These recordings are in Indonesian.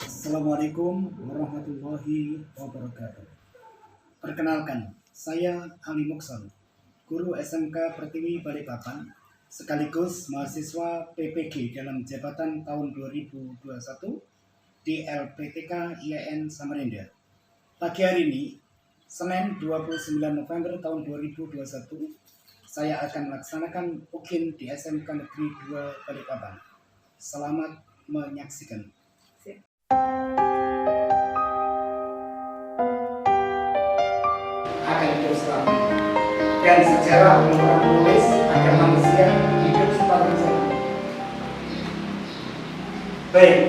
Assalamualaikum warahmatullahi wabarakatuh. Perkenalkan, saya Ali Moksal, guru SMK Pertiwi Balikpapan, sekaligus mahasiswa PPG dalam jabatan tahun 2021 di LPTK IAIN Samarinda. Pagi hari ini, Senin 29 November tahun 2021, saya akan melaksanakan UKIN di SMK Negeri 2 Balikpapan. Selamat menyaksikan. Akan hidup selamanya. Dan sejarah belum pernah menulis agar manusia hidup sepanjang zaman. Baik,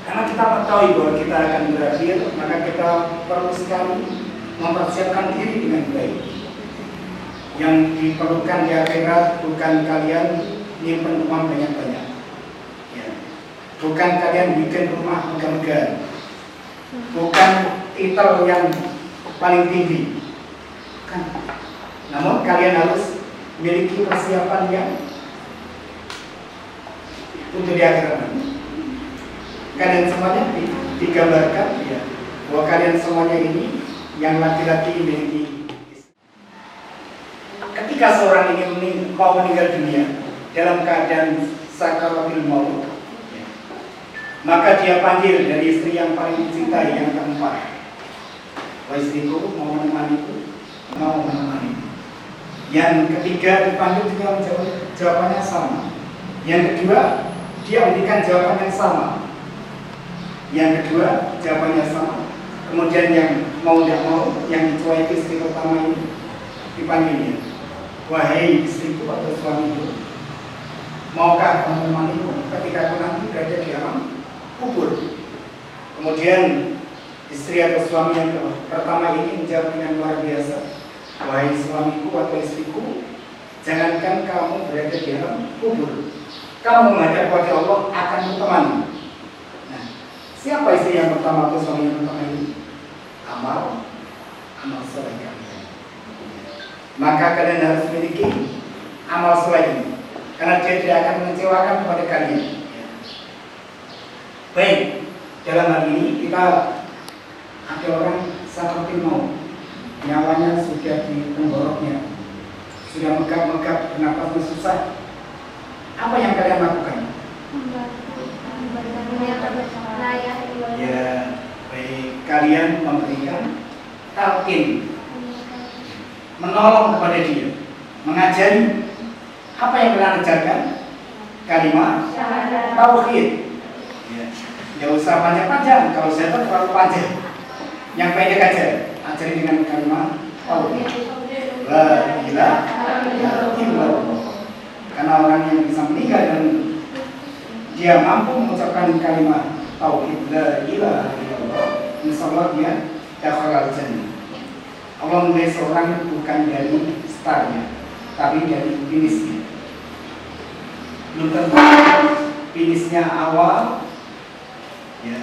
karena kita mengetahui bahwa kita akan berakhir, maka kita perlu sekali mempersiapkan diri dengan baik. Yang diperlukan di akhirat bukan kalian nyimpen uang banyak-banyak, ya. Bukan kalian bikin rumah megah-megah, bukan titel yang paling tinggi, kan? Namun kalian harus memiliki persiapan yang untuk di akhirat nanti. Kalian semuanya digambarkan, ya, bahwa kalian semuanya ini yang laki-laki memiliki. Ketika seorang ini mau meninggal dunia dalam keadaan sakaratul maut, ya, maka dia panggil dari istri yang paling dicintai yang keempat. Wah, istriku mau menemaniku, mau menemani. Yang ketiga dipanggil juga menjawab jawabannya sama. Yang kedua dia memberikan jawaban yang sama. Yang kedua jawabannya sama. Kemudian yang mau tidak mau, yang dicuai istri pertama ini dipanggilnya, wahai istriku atau suamiku, maukah kamu menemaniku ketika aku nanti berada di alam kubur? Kemudian istri atau suami yang pertama ini menjawab dengan luar biasa, wahai suamiku atau istriku, jangankan kamu berada di alam kubur, kamu menghadap kepada Allah akan berteman. Nah, siapa istri yang pertama atau suami yang pertama ini? Amal soleh kalian. Maka kalian harus memiliki amal soleh ini, karena dia tidak akan mengecewakan kepada kalian. Baik, dalam hal ini kita ada orang sakaratul maut, nyawanya sudah di tenggoroknya, sudah megap-megap, bernafasnya susah. Apa yang kalian lakukan? Ya, baik, kalian memberikan talqin, menolong kepada dia, mengajari. Apa yang kalian ajarkan? Kalimat tauhid. Ya, nggak usah panjang-panjang, kalau saya terlalu panjang. Yang pendek aja, ajari dengan kalimat tauhid. La ilaha illallah. Karena orang yang bisa meninggal dan dia mampu mengucapkan kalimat tauhid la ilaha illallah, insyaallah dia dakhalal jannah. Allah menilai seorang bukan dari startnya, tapi dari finishnya. Belum tentu finishnya awal, ya.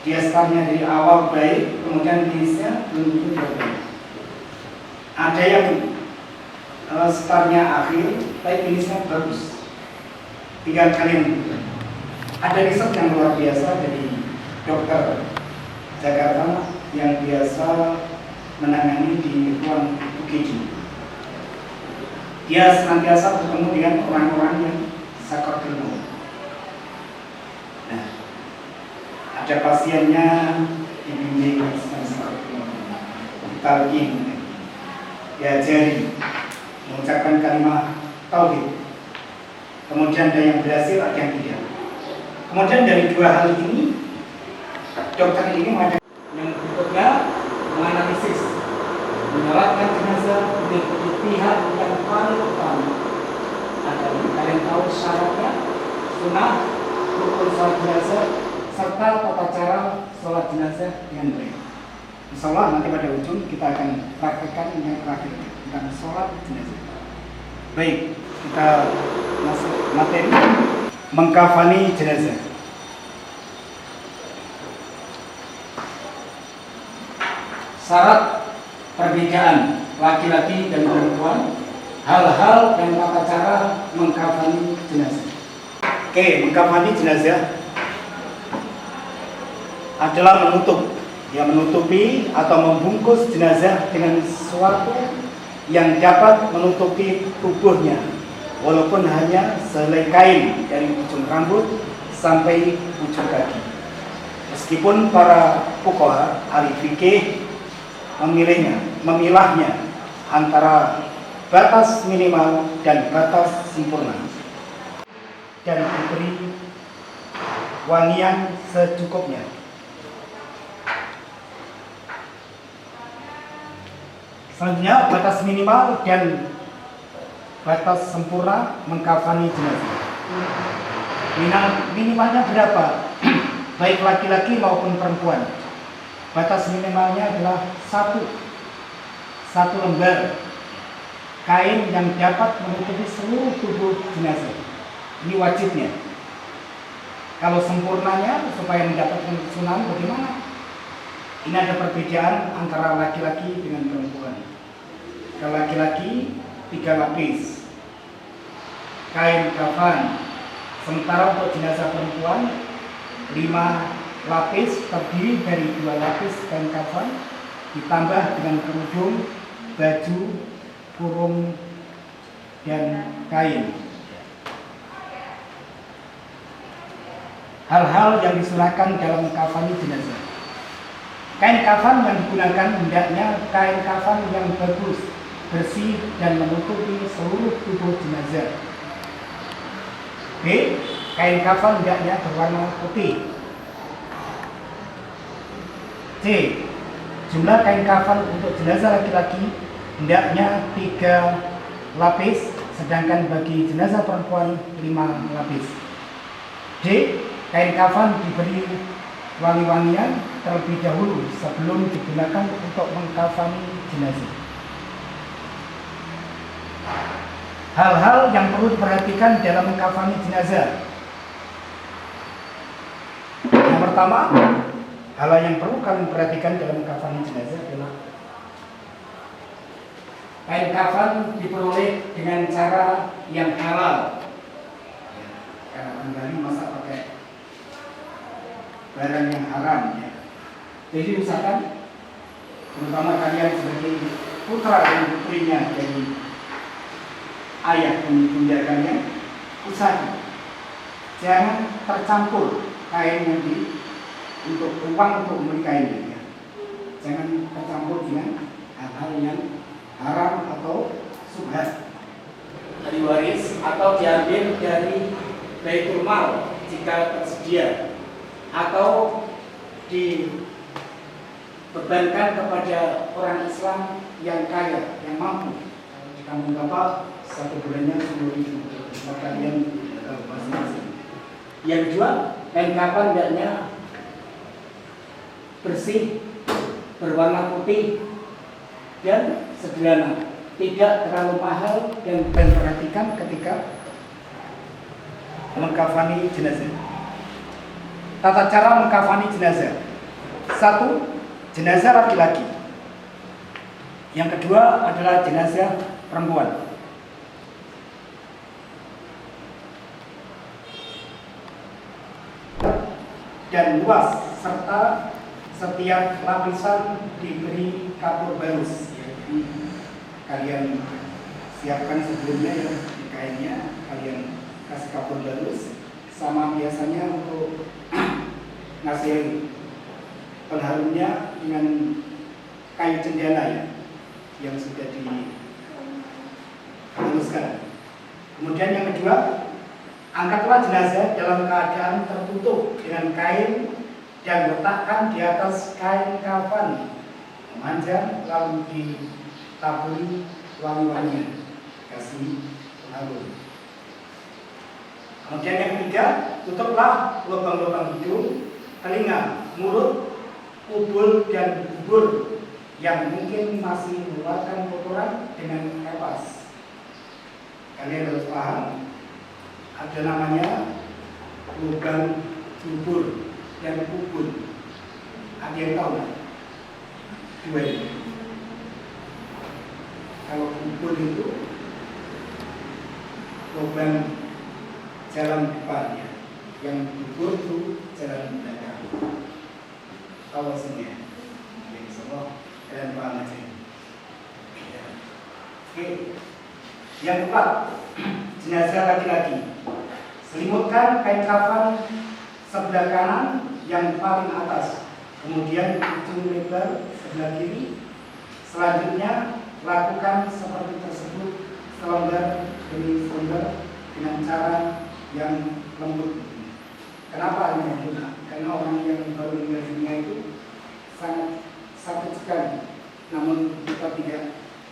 Dia startnya dari awal baik, kemudian finishnya belum tentu baik. Ada yang startnya akhir, tapi finishnya bagus. Tinggal kalian bukan. Ada riset yang luar biasa dari dokter Jakarta yang biasa menangani di ruang UGD. Dia senantiasa bertemu dengan orang-orang yang sakaratul maut. Nah, ada pasiennya dibimbing talqin, diajari mengucapkan kalimat tauhid. Kemudian ada yang berhasil, ada yang tidak. Kemudian dari dua hal ini, dokter ini mengadakan yang berikutnya menganalisis, menyolatkan jenazah mengikuti pihak yang paling utama. Kalian tahu syaratnya, sunnah, rukun sholat jenazah, serta tata cara sholat jenazah dengan baik. Insyaallah nanti pada ujung kita akan praktekkan yang terakhir tentang sholat jenazah. Baik, kita masuk materi mengkafani jenazah. Syarat perbedaan laki-laki dan perempuan, hal-hal dan tata cara mengkafani jenazah. Oke, mengkafani jenazah adalah menutup, yang menutupi atau membungkus jenazah dengan sesuatu yang dapat menutupi tubuhnya, walaupun hanya sehelai kain dari ujung rambut sampai ujung kaki. Meskipun para fuqaha ahli fikih memilahnya antara batas minimal dan batas sempurna, dan diberi wangian secukupnya. Selanjutnya, batas minimal dan batas sempurna mengkafani jenazah. Minimalnya berapa? Baik laki-laki maupun perempuan. Batas minimalnya adalah satu lembar kain yang dapat menutupi seluruh tubuh jenazah. Ini wajibnya. Kalau sempurnanya supaya mendapatkan kesunahan bagaimana? Ini ada perbedaan antara laki-laki dengan perempuan. Kalau laki-laki 3 lapis kain kafan, sementara untuk jenazah perempuan 5 lapis terdiri dari 2 lapis kain kafan ditambah dengan kerudung, baju, kurung, dan kain. Hal-hal yang disunahkan dalam kafani jenazah. Kain kafan yang digunakan hendaknya kain kafan yang bagus, bersih, dan menutupi seluruh tubuh jenazah. B. Kain kafan hendaknya berwarna putih. C. Jumlah kain kafan untuk jenazah laki-laki hendaknya 3 lapis, sedangkan bagi jenazah perempuan 5 lapis. D. Kain kafan diberi wangi-wangian terlebih dahulu sebelum digunakan untuk mengkafani jenazah. Hal-hal yang perlu diperhatikan dalam mengkafani jenazah. Yang pertama, hal yang perlu kalian perhatikan dalam mengkafani jenazah adalah kain kafan diperoleh dengan cara yang halal. Karena kembali masa pakai barang yang haram, ya. Jadi misalkan, terutama kalian sebagai putra dan putrinya dari ayah dan bunda kalian, usaha jangan tercampur kain yang untuk uang untuk membeli kain, ya. Jangan tercampur dengan hal-hal yang haram atau subhat dari waris atau diambil dari baitul mal jika tersedia, atau dibebankan kepada orang Islam yang kaya, yang mampu. Kamu bapak 1 bulannya 10.000, maka kalian masing-masing. Yang kedua, kain kafan hendaknya bersih, berwarna putih, dan sederhana, tidak terlalu mahal, dan perhatikan ketika mengkafani jenazah. Tata cara mengkafani jenazah. 1. Jenazah laki-laki. Yang kedua adalah jenazah perempuan. Dan luas, serta setiap lapisan diberi kapur balus. Jadi kalian siapkan sebelumnya, ya, di kainnya kalian kasih kapur balus, sama biasanya untuk ngasih pengharumnya dengan kayu cendana, ya, yang sudah dihaluskan. Kemudian yang kedua, angkatlah jenazah dalam keadaan tertutup dengan kain dan letakkan di atas kain kafan memanjang, lalu ditaburi wangi-wangian, kasih pengharum. Kemudian yang ketiga, tutuplah lubang-lubang hidung, telinga, mulut, kubul, dan bubur yang mungkin masih mengeluarkan kotoran dengan kapas. Kalian harus paham, ada namanya lubang bubur dan kubul. Ada yang tahu nggak? Dua ini. Kalau kubul itu lubang jalan depannya, yang bubur itu jalan belakang. kawasannya. Insyaallah kalian paham aja. Oke. Yang keempat, jenazah laki-laki. Selimutkan kain kafan sebelah kanan yang paling atas, kemudian ujung lebar sebelah kiri. Selanjutnya lakukan seperti tersebut selembar demi selembar dengan cara yang lembut. Kenapa ini lembut? Karena orang yang baru meninggal dunia itu sangat sakit sekali. Namun kita tidak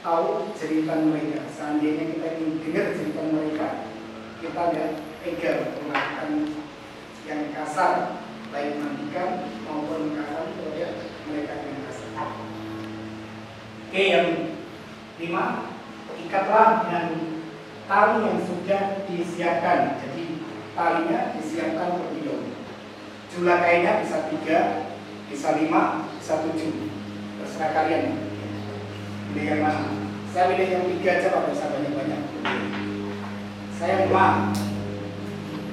tahu cerita mereka. Seandainya kita ingin dengar cerita mereka, kita tidak tega melakukan yang kasar, baik mandikan maupun kafan kepada mereka yang kasar. Oke, yang 5, ikatlah dengan tali yang sudah disiapkan. Jadi talinya disiapkan terlebih dahulu. Jumlah kainnya bisa 3, bisa 5, bisa 7. Terserah kalian. Pilih yang mana? Saya pilih yang 3 aja, Pak, bisa banyak-banyak. Saya 5.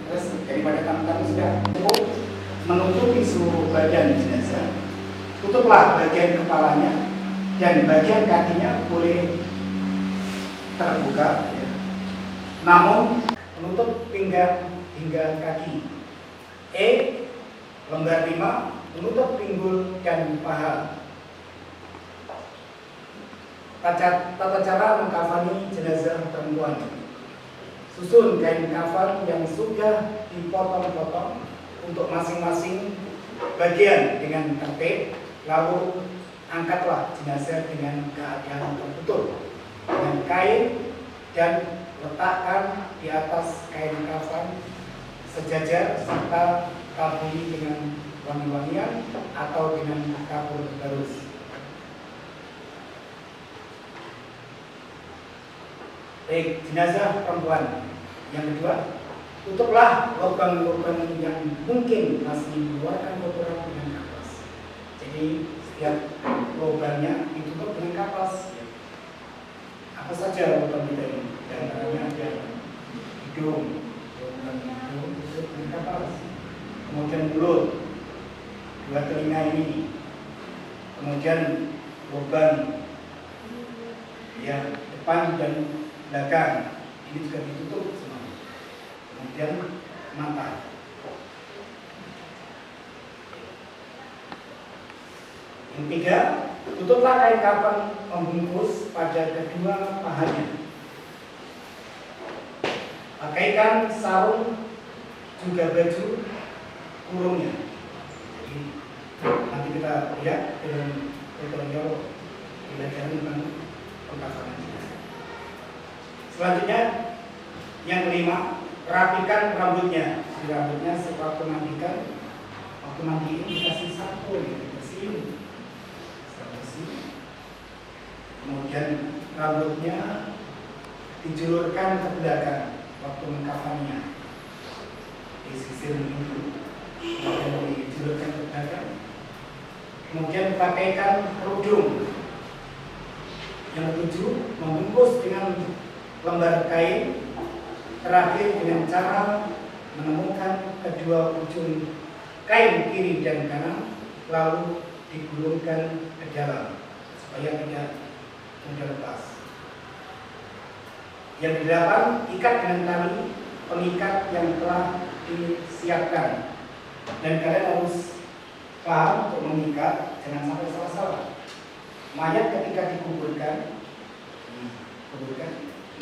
Terus daripada tamu-tamu sudah cukup menutupi seluruh bagian jenazah. Tutuplah bagian kepalanya dan bagian kakinya boleh terbuka, ya. Namun menutup pinggang hingga kaki. Lembar 5, menutup pinggul dan paha. Tata cara mengkafani jenazah perempuan. Susun kain kafan yang sudah dipotong-potong untuk masing-masing bagian dengan tertib, lalu angkatlah jenazah dengan keadaan tertutup dengan kain dan letakkan di atas kain kafan sejajar serta taburi dengan wangi-wangian atau dengan kapur barus. Baik, jenazah perempuan. Yang kedua, tutuplah lubang-lubang yang mungkin masih mengeluarkan kotoran dengan kapas. Jadi setiap lubangnya ditutup dengan kapas. Apa saja lubang kita ini? Di antaranya ada hidung, lubang hidung ditutup dengan kapas. Kemudian mulut, 2 telinga ini. Kemudian lubang ya depan dan belakang ini juga ditutup semua. Kemudian mata. Yang 3, tutuplah kain kafan membungkus pada kedua pahanya. Pakaikan sarung juga baju kurungnya. Jadi nanti kita lihat dalam tutorial pelajaran tentang pengkafanan. Selanjutnya yang kelima, rapikan rambutnya. Di rambutnya setelah mandikan, waktu mandiin dikasih sapu, dibersihin. Kemudian rambutnya dijulurkan ke belakang waktu mengkafannya, disisir itu, kemudian dijulurkan ke belakang. Kemudian pakaikan kerudung. Yang 7, membungkus dengan lembar kain. Terakhir dengan cara menemukan kedua ujung kain kiri dan kanan, lalu digulungkan ke dalam supaya tidak mudah lepas. Yang 8, ikat dengan tali pengikat yang telah disiapkan. Dan kalian harus paham untuk mengikat, jangan sampai salah-salah. Mayat ketika dikuburkan,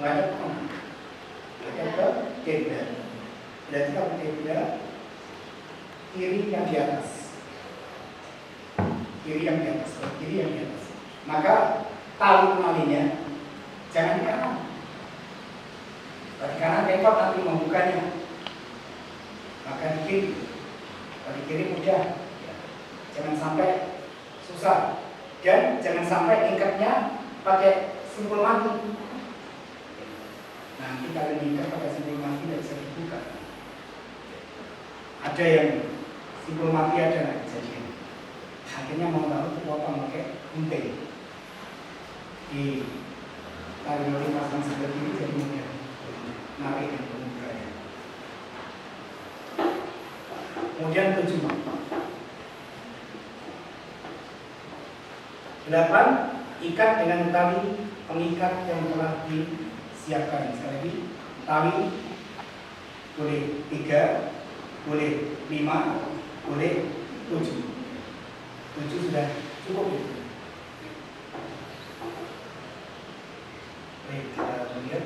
mayat kemana? Mayat ke kiblat. Berarti kalau kiblat, kiri yang di atas, kiri yang di atas, kiri yang di atas. Maka tali penalinya jangan di kanan. Di kanan repot nanti membukanya. Maka di kiri. Kalau di kiri mudah. Jangan sampai susah. Dan jangan sampai ikatnya pakai simpul mati. Nanti kalau ikat pakai simpul mati tidak bisa dibuka. Ada yang simpul mati ada nggak kejadian. Akhirnya mau tahu potong pakai gunting. Di tali pasang seperti ini jadi mudah narik dan pembukanya. Kemudian 7, 8. Ikat dengan tali pengikat yang telah disiapkan. Sekali lagi, tali boleh 3, boleh 5, boleh 7. 7 sudah cukup ya? Baik, kita lihat.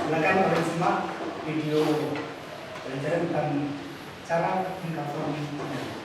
Silakan kalian simak video pelajaran tentang cara mengcover jenazah.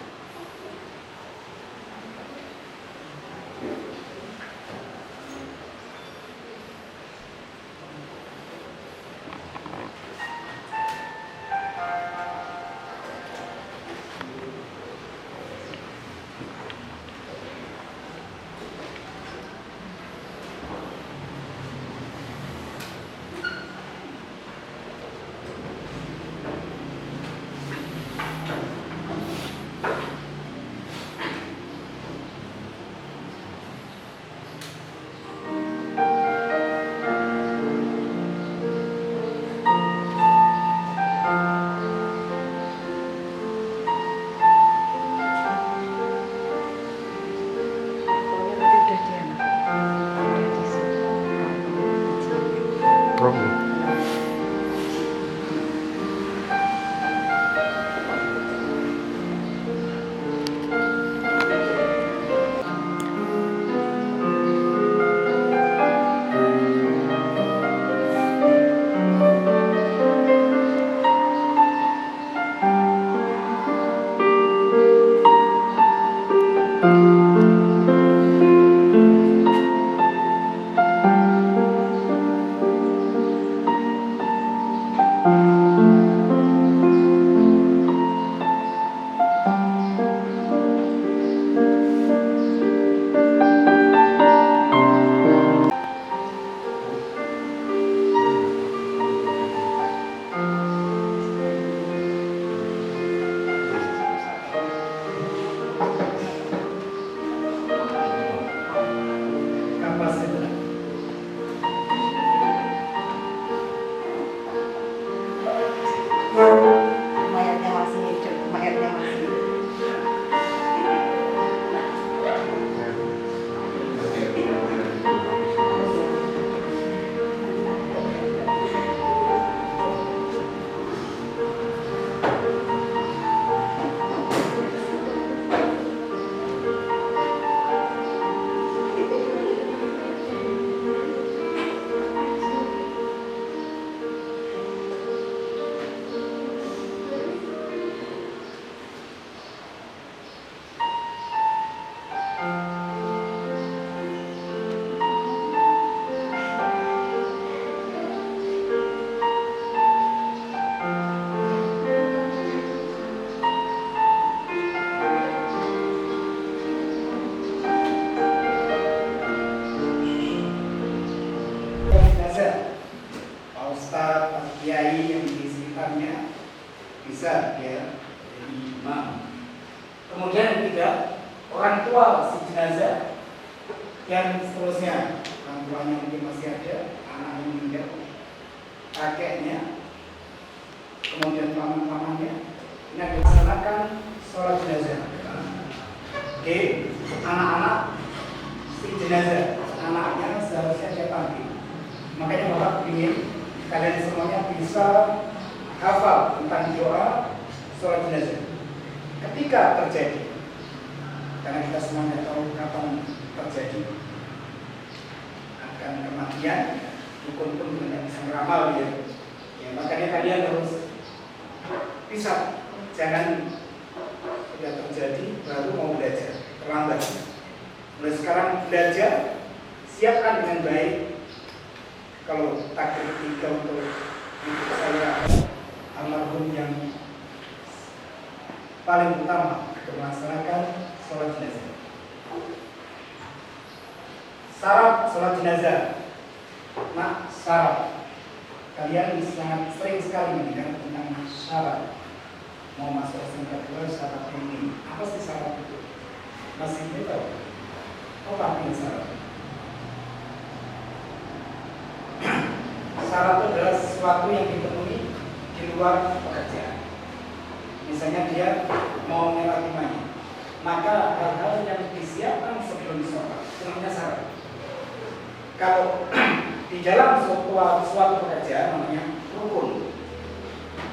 Mayatnya masih hidup, mayatnya masih jenazah. Pak Ustadz, Pak Kiai yang di sekitarnya bisa ya jadi imam. Kemudian yang ketiga, orang tua si jenazah dan seterusnya. Orang tuanya mungkin masih ada, anaknya meninggal, kakeknya, kemudian paman-pamannya. Ini akan dilaksanakan sholat jenazah. Oke, anak-anak si jenazah, anaknya seharusnya dia panggil. Makanya Bapak ingin kalian semuanya bisa hafal tentang doa sholat jenazah ketika terjadi, karena kita semuanya tahu kapan terjadi akan kematian. Dukun pun tidak bisa meramal ya. Makanya kalian harus bisa, jangan sudah terjadi baru mau belajar, terlambat. Mulai sekarang belajar, siapkan dengan baik. Kalau takdir tiga untuk saya almarhum yang paling utama untuk melaksanakan sholat jenazah. Syarat sholat jenazah, syarat kalian sangat sering sekali mendengar tentang syarat. Mau masuk SMK 2 syarat ini. Apa sih syarat itu? Masih tahu? Apa artinya syarat? Syarat itu adalah sesuatu yang dipenuhi di luar pekerjaan. Misalnya dia mau menyerah imannya, maka hal-hal yang disiapkan sebelum sholat itu namanya syarat. Kalau di dalam suatu pekerjaan namanya rukun.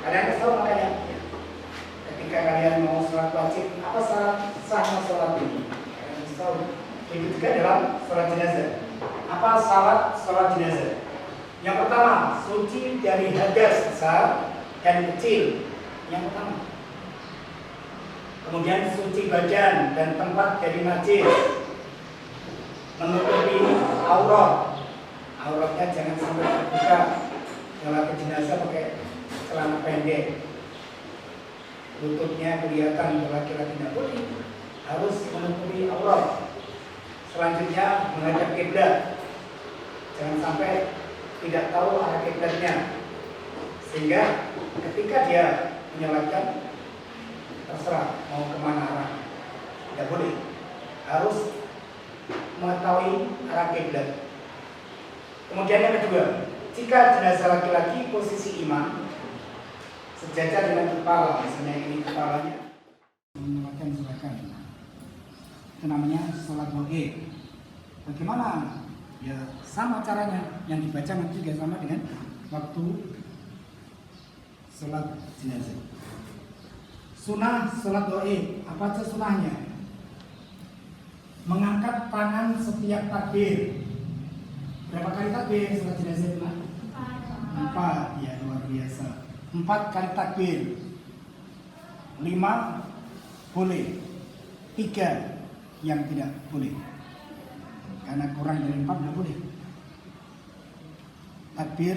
Kalian harus tahu makanya ketika kalian mau sholat wajib, apa syarat sahnya sholat ini? Kalian harus tahu. Begitu juga dalam sholat jenazah. Apa syarat sholat jenazah? Yang pertama, suci dari hadas besar dan kecil. Yang pertama. Kemudian suci badan dan tempat dari najis. Menutupi aurat. Auratnya jangan sampai terbuka. Kalau ke jenazah pakai celana pendek. Lututnya kelihatan, laki-laki tidak boleh. Harus menutupi aurat. Selanjutnya menghadap kiblat. Jangan sampai tidak tahu arah kiblatnya, sehingga ketika dia menyolatkan terserah mau kemana arah, tidak boleh, harus mengetahui arah kiblat. Kemudian yang kedua, jika jenazah laki-laki posisi imam sejajar dengan kepala, misalnya ini kepalanya menyolatkan silakan, itu namanya sholat goib. Bagaimana? Ya sama caranya, yang dibaca nanti juga sama dengan waktu sholat jenazah. Sunnah sholat goib, apa aja sunnahnya? Mengangkat tangan setiap takbir. Berapa kali takbir sholat jenazah itu? 4, ya luar biasa. 4 kali takbir. 5 boleh, 3 yang tidak boleh. Karena kurang dari 4 tidak boleh. Takbir,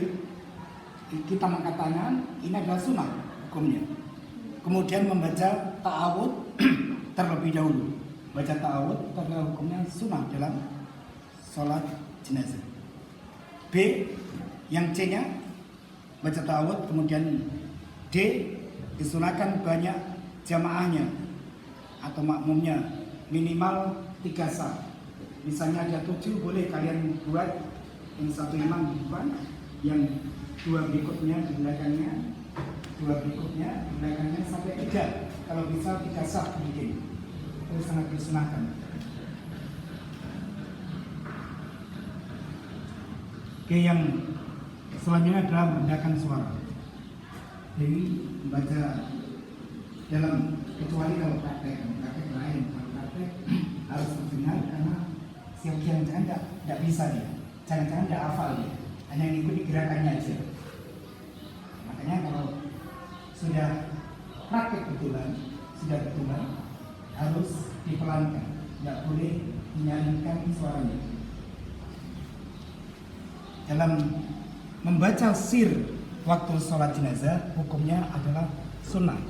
kita mengangkat tangan, ini adalah sunnah hukumnya. Kemudian membaca ta'awud terlebih dahulu. Baca ta'awud itu adalah hukumnya sunnah dalam sholat jenazah. B, yang C-nya baca ta'awud, kemudian D, disunahkan banyak jamaahnya atau makmumnya, minimal 3 saf. Misalnya ada 7, boleh kalian buat yang 1 imam di depan, yang 2 berikutnya di belakangnya, 2 berikutnya di belakangnya sampai 3. Kalau bisa 3 saf mungkin. Itu sangat disunahkan. Oke, yang selanjutnya adalah merendahkan suara. Jadi membaca dalam, kecuali kalau praktek lain, kalau praktek harus terdengar karena siap-siap jangan tidak bisa dia, jangan-jangan tidak hafal dia, hanya mengikuti gerakannya aja. Makanya kalau sudah praktek betulan, harus dipelankan, tidak boleh menyanyikan suaranya. Dalam membaca sir waktu sholat jenazah, hukumnya adalah sunnah.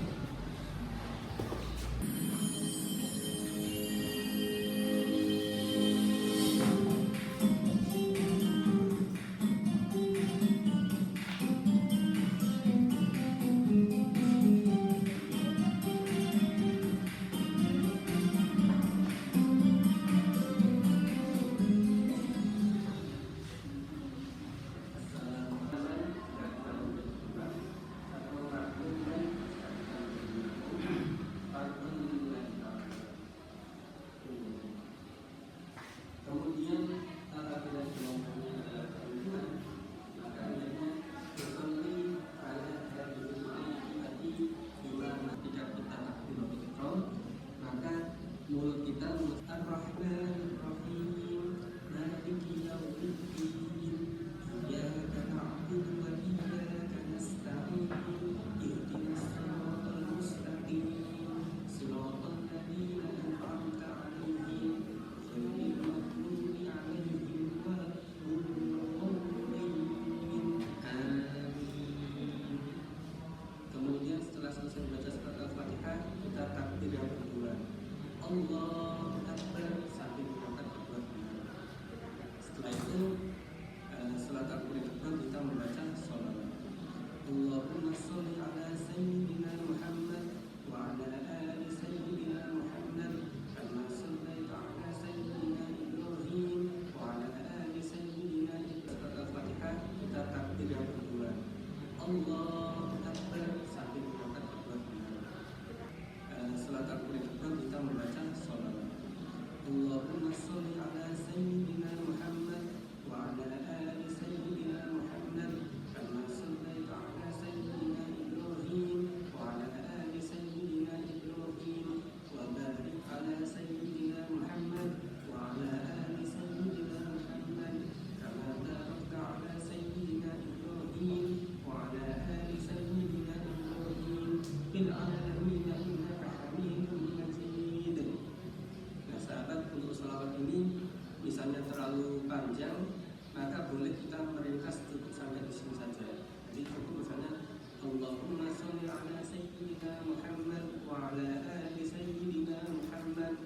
boleh kita meringkas cukup sampai di sini saja. Jadi cukup misalnya Allahumma sholli ala sayyidina Muhammad wa ala ali sayyidina Muhammad,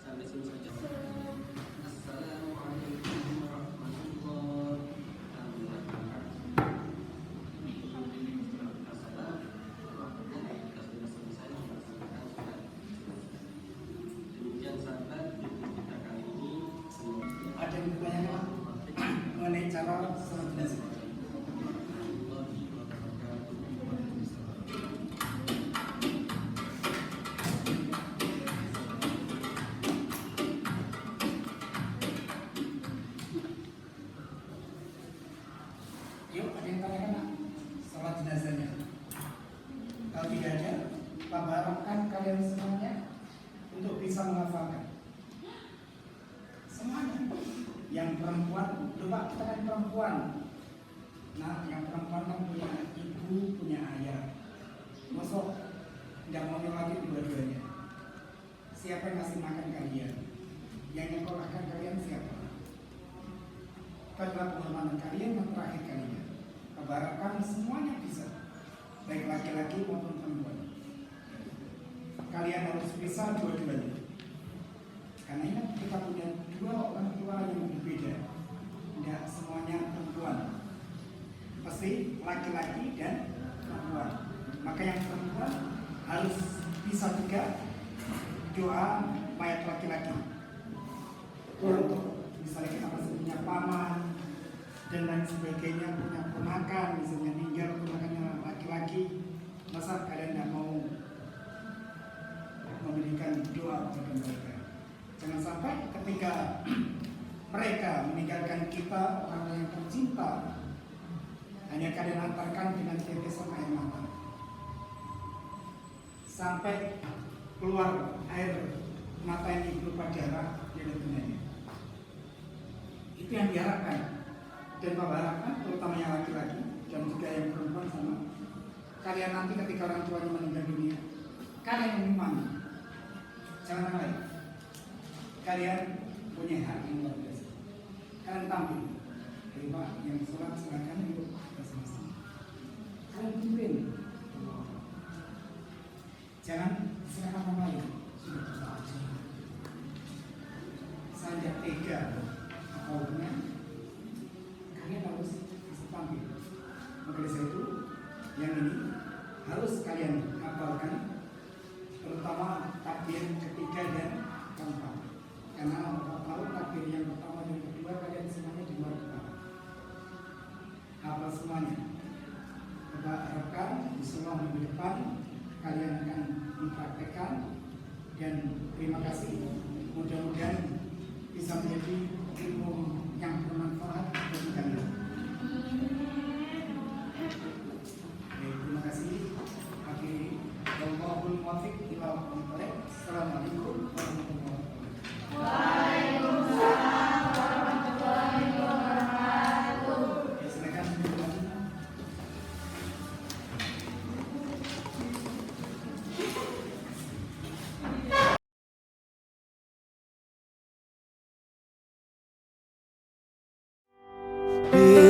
sampai sini saja. Assalamualaikum warahmatullahi wabarakatuh. Demikian sahabat kita kali ini. Ada yang bertanya mengenai cara salat jenazah? Yuk, ada yang tanyakan nak? Salat jenazahnya. Kalau tidak ada, Bapak harapkan kalian semuanya untuk bisa menghafalkan semuanya. Yang perempuan, coba kita kan perempuan. Nah, yang perempuan kan punya ibu, punya ayah. Masuk, tidak mau lagi dua-duanya. Siapa yang ngasih makan kalian? Yang nyekolahkan kalian siapa? Pada penghormatan kalian yang terakhir kalian. Harapkan semuanya bisa, baik laki-laki maupun perempuan. Kalian harus bisa dua-duanya. Karena ingat kita punya dua orang tua yang berbeda. Tidak semuanya perempuan. Pasti laki-laki dan perempuan. Maka yang perempuan harus bisa juga doa mayat laki-laki. Untuk misalnya kita masih punya paman dan lain sebagainya, punya ponakan, misalnya meninggal ponakannya laki-laki, masa kalian tidak mau memberikan doa kepada mereka? Jangan sampai ketika mereka meninggalkan kita, orang yang tercinta, hanya kalian antarkan dengan tetesan air mata, sampai keluar air mata yang berupa darah di lehernya. Itu yang diharapkan. Dan Bapak harapkan, terutama yang laki-laki dan juga yang perempuan sama kalian nanti ketika orang tuanya meninggal dunia, kalian yang mandi, jangan yang lain. Kalian punya hak yang luar biasa. Kalian tampil, Pak yang sholat silakan yuk kita sama-sama. Kalian pimpin, jangan silakan orang lain. Sudah tersaji. Saja tega atau dengan kalian harus bisa tampil. Maka dari itu, yang ini harus kalian hafalkan, terutama takbir ketiga dan keempat. Karena Bapak tahu takbir yang pertama dan kedua kalian semuanya di luar kepala. Hafal semuanya. Bapak harapkan di semua minggu depan kalian akan mempraktekkan, dan terima kasih. Mudah-mudahan bisa menjadi ilmu yang bermanfaat bagi kalian. Terima kasih. Akhirnya, wallahul muwaffiq ila aqwamit thoriq. Assalamualaikum warahmatullahi wabarakatuh. Waalaikumsalam warahmatullahi wabarakatuh. Ya, silakan. Yeah.